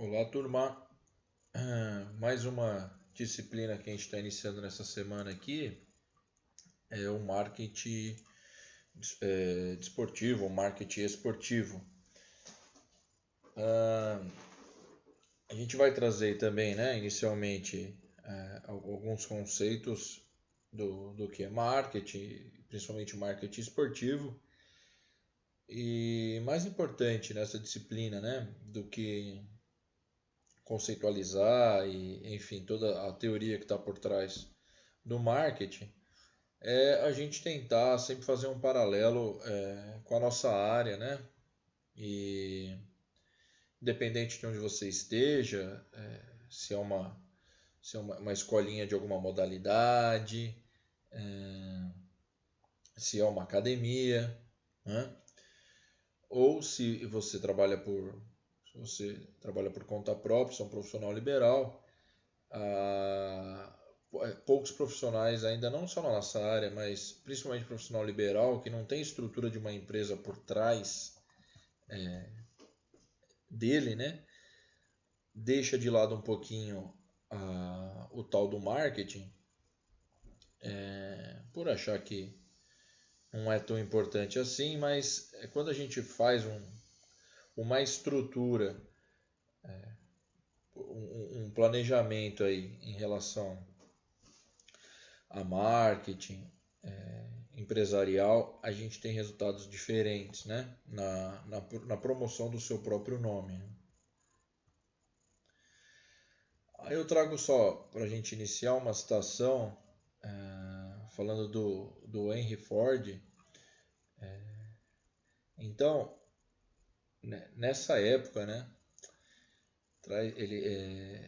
Olá, turma. Mais uma disciplina que a gente está iniciando nessa semana aqui é o marketing desportivo, o marketing esportivo. A gente vai trazer também, né, inicialmente, alguns conceitos do que é marketing, principalmente marketing esportivo. E mais importante nessa disciplina, né, do que conceitualizar e, enfim, toda a teoria que está por trás do marketing, é a gente tentar sempre fazer um paralelo com a nossa área, né? E independente de onde você esteja, se é uma escolinha de alguma modalidade, se é uma academia, né? Ou se você trabalha por conta própria, se é um profissional liberal, poucos profissionais ainda, não só na nossa área, mas principalmente profissional liberal, que não tem estrutura de uma empresa por trás dele, né? Deixa de lado um pouquinho o tal do marketing, por achar que não é tão importante assim, mas quando a gente faz uma estrutura, um planejamento aí em relação a marketing empresarial, a gente tem resultados diferentes, né? Na promoção do seu próprio nome. Aí eu trago só para a gente iniciar uma citação falando do Henry Ford. Então, nessa época, né,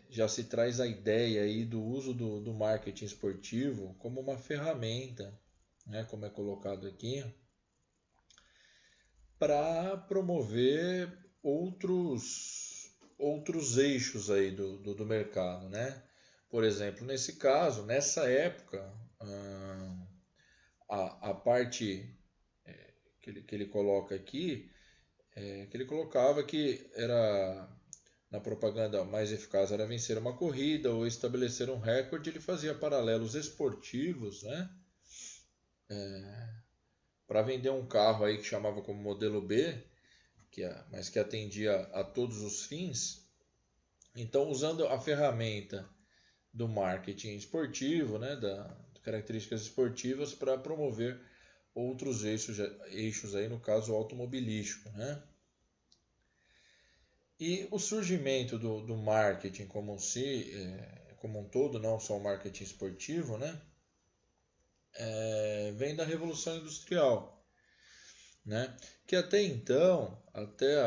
já se traz a ideia aí do uso do marketing esportivo como uma ferramenta, né, como é colocado aqui, para promover outros eixos aí do mercado, né? Por exemplo, nesse caso, nessa época, a parte que ele coloca aqui, que ele colocava que era na propaganda mais eficaz era vencer uma corrida ou estabelecer um recorde. Ele fazia paralelos esportivos, né? Para vender um carro aí que chamava como modelo B, mas que atendia a todos os fins. Então, usando a ferramenta do marketing esportivo, né, das características esportivas para promover outros eixos aí, no caso automobilístico, né? E o surgimento do marketing como um todo, não só o marketing esportivo, né, vem da Revolução Industrial, né, que até então, até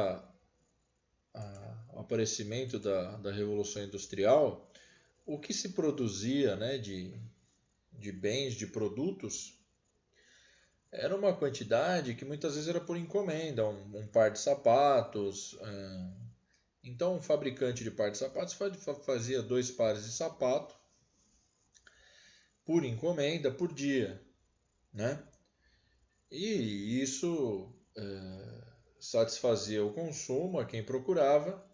o aparecimento da Revolução Industrial, o que se produzia, né, de bens, de produtos, era uma quantidade que muitas vezes era por encomenda, um par de sapatos. Então, um fabricante de par de sapatos fazia 2 pares de sapato por encomenda por dia, né? E isso satisfazia o consumo a quem procurava,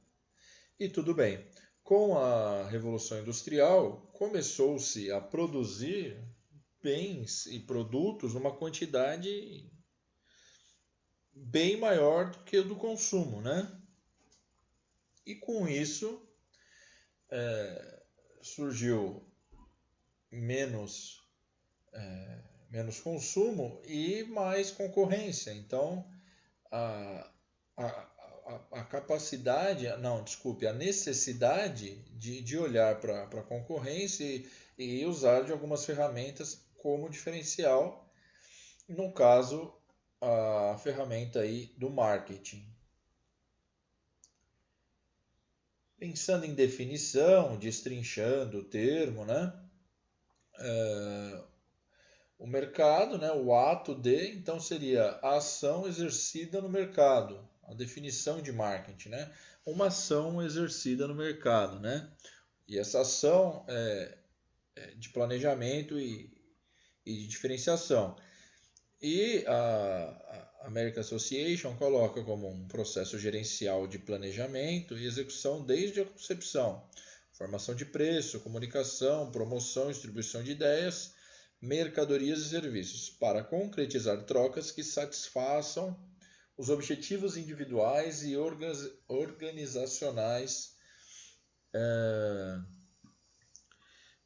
e tudo bem. Com a Revolução Industrial, começou-se a produzir bens e produtos numa quantidade bem maior do que o do consumo, né? E com isso surgiu menos, menos consumo e mais concorrência. Então, a, a capacidade, não, desculpe, a necessidade de olhar para a concorrência e usar de algumas ferramentas como diferencial, no caso, a ferramenta aí do marketing. Pensando em definição, destrinchando o termo, né? O mercado, né? O ato de, então seria a ação exercida no mercado, a definição de marketing, né? Uma ação exercida no mercado, né? E essa ação é de planejamento e de diferenciação. E American Association coloca como um processo gerencial de planejamento e execução desde a concepção, formação de preço, comunicação, promoção e distribuição de ideias, mercadorias e serviços, para concretizar trocas que satisfaçam os objetivos individuais e organizacionais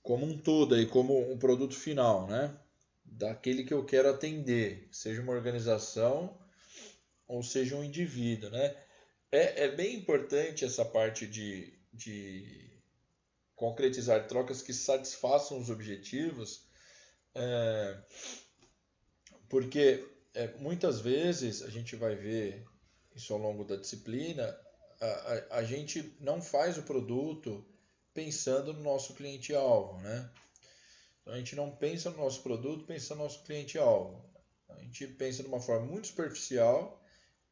como um todo, aí, como um produto final, né? Daquele que eu quero atender, seja uma organização ou seja um indivíduo, né? É bem importante essa parte de concretizar trocas que satisfaçam os objetivos, porque muitas vezes a gente vai ver isso ao longo da disciplina, a gente não faz o produto pensando no nosso cliente-alvo, né? Então a gente não pensa no nosso produto pensando no nosso cliente-alvo. A gente pensa de uma forma muito superficial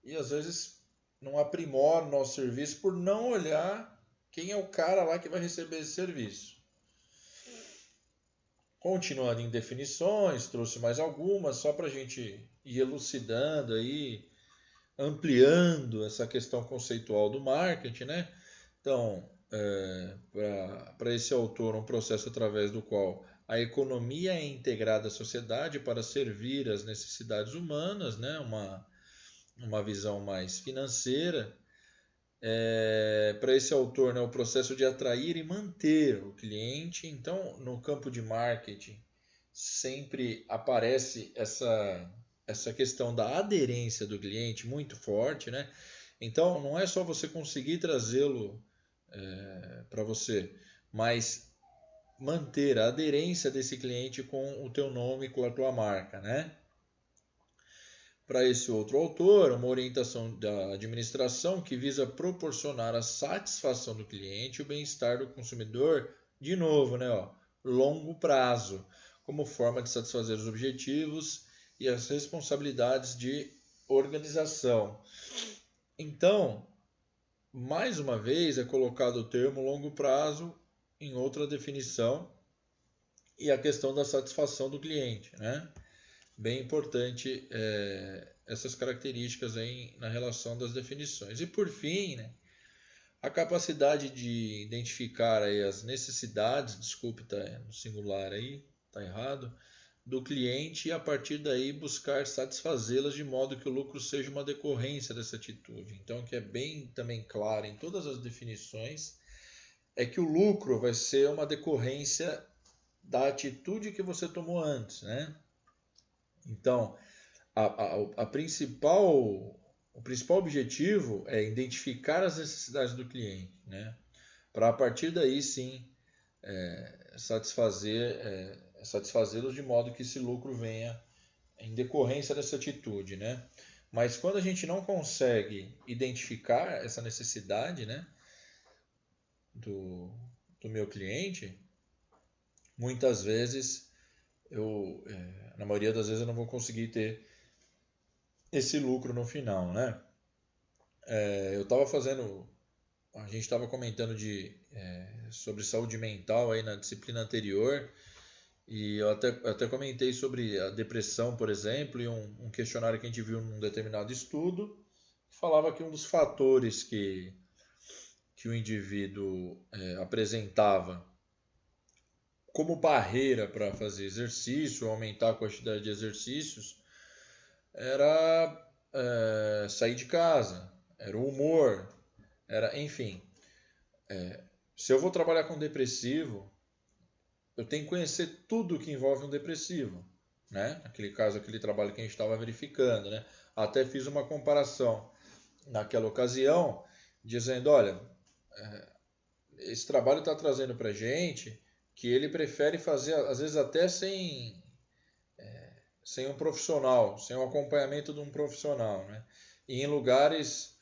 e às vezes não aprimora o nosso serviço por não olhar quem é o cara lá que vai receber esse serviço. Continuando em definições, trouxe mais algumas, só para a gente ir elucidando aí, ampliando essa questão conceitual do marketing, né? Então, para esse autor, um processo através do qual a economia é integrada à sociedade para servir às necessidades humanas, né? Uma visão mais financeira. Para esse autor, né, o processo de atrair e manter o cliente. Então, no campo de marketing, sempre aparece essa questão da aderência do cliente muito forte, né? Então, não é só você conseguir trazê-lo para você, mas manter a aderência desse cliente com o teu nome e com a tua marca, né? Para esse outro autor, uma orientação da administração que visa proporcionar a satisfação do cliente e o bem-estar do consumidor, de novo, né, ó, longo prazo, como forma de satisfazer os objetivos e as responsabilidades de organização. Então, mais uma vez, é colocado o termo longo prazo em outra definição e a questão da satisfação do cliente, né? Bem importante essas características aí na relação das definições. E por fim, né, a capacidade de identificar aí as necessidades, desculpe, tá no singular aí, tá errado, do cliente e a partir daí buscar satisfazê-las de modo que o lucro seja uma decorrência dessa atitude. Então, o que é bem também claro em todas as definições é que o lucro vai ser uma decorrência da atitude que você tomou antes, né? Então, o principal objetivo é identificar as necessidades do cliente, né? Para a partir daí sim satisfazê-los de modo que esse lucro venha em decorrência dessa atitude, né? Mas quando a gente não consegue identificar essa necessidade, né, do meu cliente, muitas vezes na maioria das vezes eu não vou conseguir ter esse lucro no final, né? Eu estava a gente estava comentando sobre saúde mental aí na disciplina anterior e eu até comentei sobre a depressão, por exemplo, e um questionário que a gente viu num determinado estudo que falava que um dos fatores que o indivíduo apresentava como barreira para fazer exercício, aumentar a quantidade de exercícios, era sair de casa, era o humor, enfim. Se eu vou trabalhar com depressivo, eu tenho que conhecer tudo que envolve um depressivo, né? Naquele caso, aquele trabalho que a gente estava verificando, né? Até fiz uma comparação naquela ocasião, dizendo, olha, esse trabalho está trazendo para gente que ele prefere fazer, às vezes até sem um profissional, sem o acompanhamento de um profissional, né? E em lugares,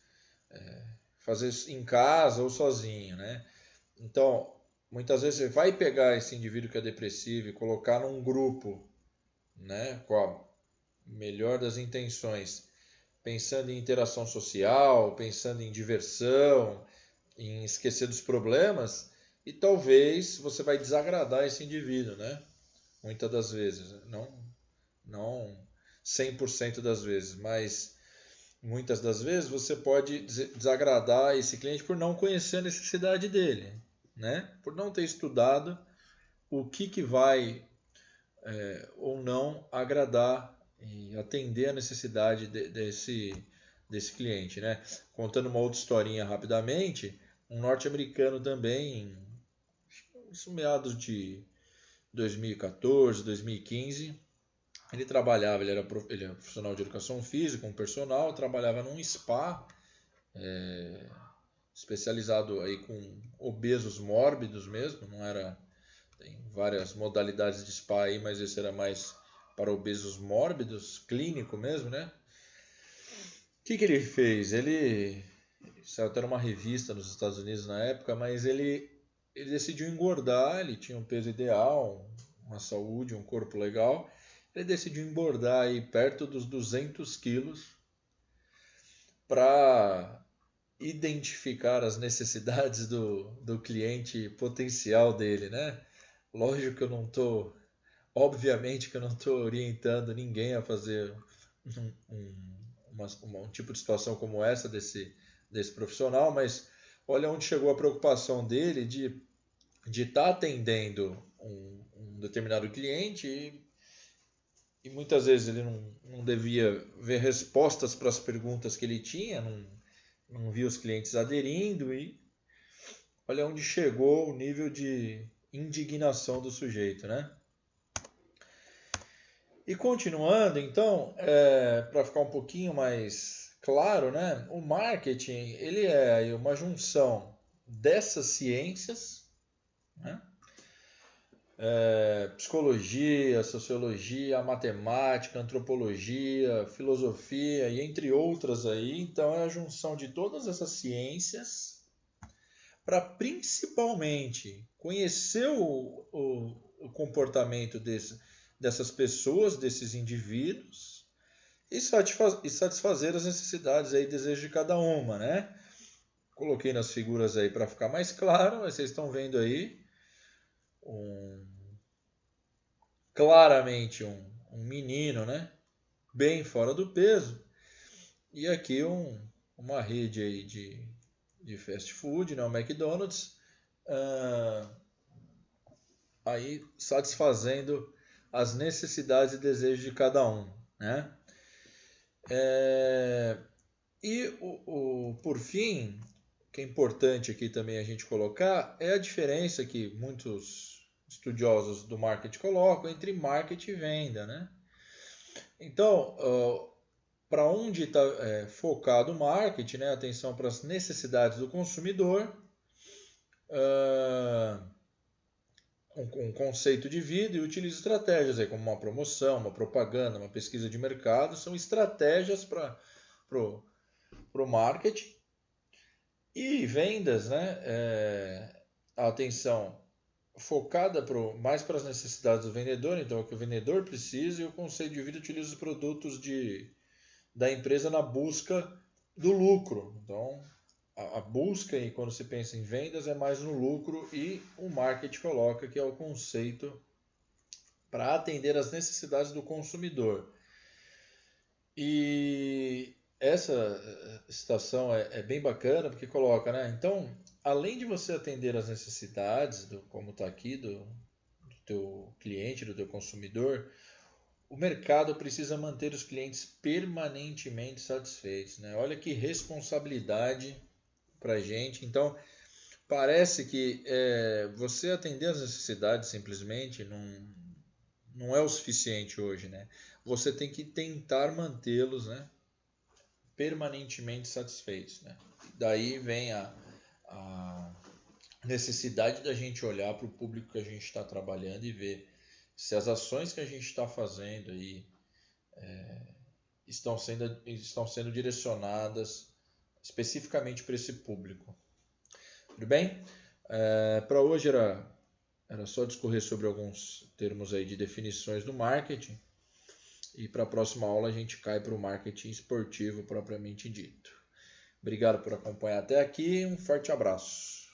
fazer em casa ou sozinho, né? Então, muitas vezes você vai pegar esse indivíduo que é depressivo e colocar num grupo, né, com a melhor das intenções, pensando em interação social, pensando em diversão, em esquecer dos problemas, e talvez você vai desagradar esse indivíduo, né? Muitas das vezes, não 100% das vezes, mas muitas das vezes você pode desagradar esse cliente por não conhecer a necessidade dele, né? Por não ter estudado o que vai ou não agradar e atender a necessidade desse cliente, né? Contando uma outra historinha rapidamente, um norte-americano também, em meados de 2014, 2015, ele era profissional de educação física, um personal, trabalhava num spa especializado aí com obesos mórbidos mesmo, não era, tem várias modalidades de spa aí, mas esse era mais para obesos mórbidos, clínico mesmo, né? O que ele fez? Ele saiu até numa revista nos Estados Unidos na época, mas ele decidiu engordar, ele tinha um peso ideal, uma saúde, um corpo legal. Ele decidiu engordar aí perto dos 200 quilos para identificar as necessidades do cliente potencial dele, né? Lógico que eu não estou, obviamente que eu não estou orientando ninguém a fazer um tipo de situação como essa desse profissional, mas olha onde chegou a preocupação dele de estar atendendo um determinado cliente e muitas vezes ele não devia ver respostas para as perguntas que ele tinha, não via os clientes aderindo e olha onde chegou o nível de indignação do sujeito, né? E continuando, então, para ficar um pouquinho mais claro, né? O marketing ele é uma junção dessas ciências, né? Psicologia, sociologia, matemática, antropologia, filosofia e entre outras aí. Então é a junção de todas essas ciências para principalmente conhecer o comportamento dessas pessoas, desses indivíduos e satisfazer as necessidades aí, desejos de cada uma, né? Coloquei nas figuras aí para ficar mais claro, mas vocês estão vendo aí claramente um menino, né? Bem fora do peso. E aqui uma rede aí de fast food, né? O McDonald's, aí satisfazendo as necessidades e desejos de cada um, né? E por fim, que é importante aqui também a gente colocar, é a diferença que muitos estudiosos do marketing colocam entre marketing e venda, né? Então, para onde está focado o marketing, né? Atenção para as necessidades do consumidor, um conceito de vida e utiliza estratégias aí, como uma promoção, uma propaganda, uma pesquisa de mercado, são estratégias para o marketing. E vendas, né? A atenção focada mais para as necessidades do vendedor, então é o que o vendedor precisa, e o conceito de vida utiliza os produtos da empresa na busca do lucro. Então, a busca, e quando se pensa em vendas, é mais no lucro, e o marketing coloca que é o conceito para atender às necessidades do consumidor. E essa citação é bem bacana porque coloca, né? Então, além de você atender às necessidades, como está aqui, do teu cliente, do teu consumidor, o mercado precisa manter os clientes permanentemente satisfeitos, né? Olha que responsabilidade para a gente. Então, parece que você atender às necessidades simplesmente não é o suficiente hoje, né? Você tem que tentar mantê-los, né, permanentemente satisfeitos, né? Daí vem a necessidade da gente olhar para o público que a gente está trabalhando e ver se as ações que a gente está fazendo aí estão sendo direcionadas especificamente para esse público. Tudo bem? Para hoje era só discorrer sobre alguns termos aí de definições do marketing. E para a próxima aula a gente cai para o marketing esportivo propriamente dito. Obrigado por acompanhar até aqui. Um forte abraço.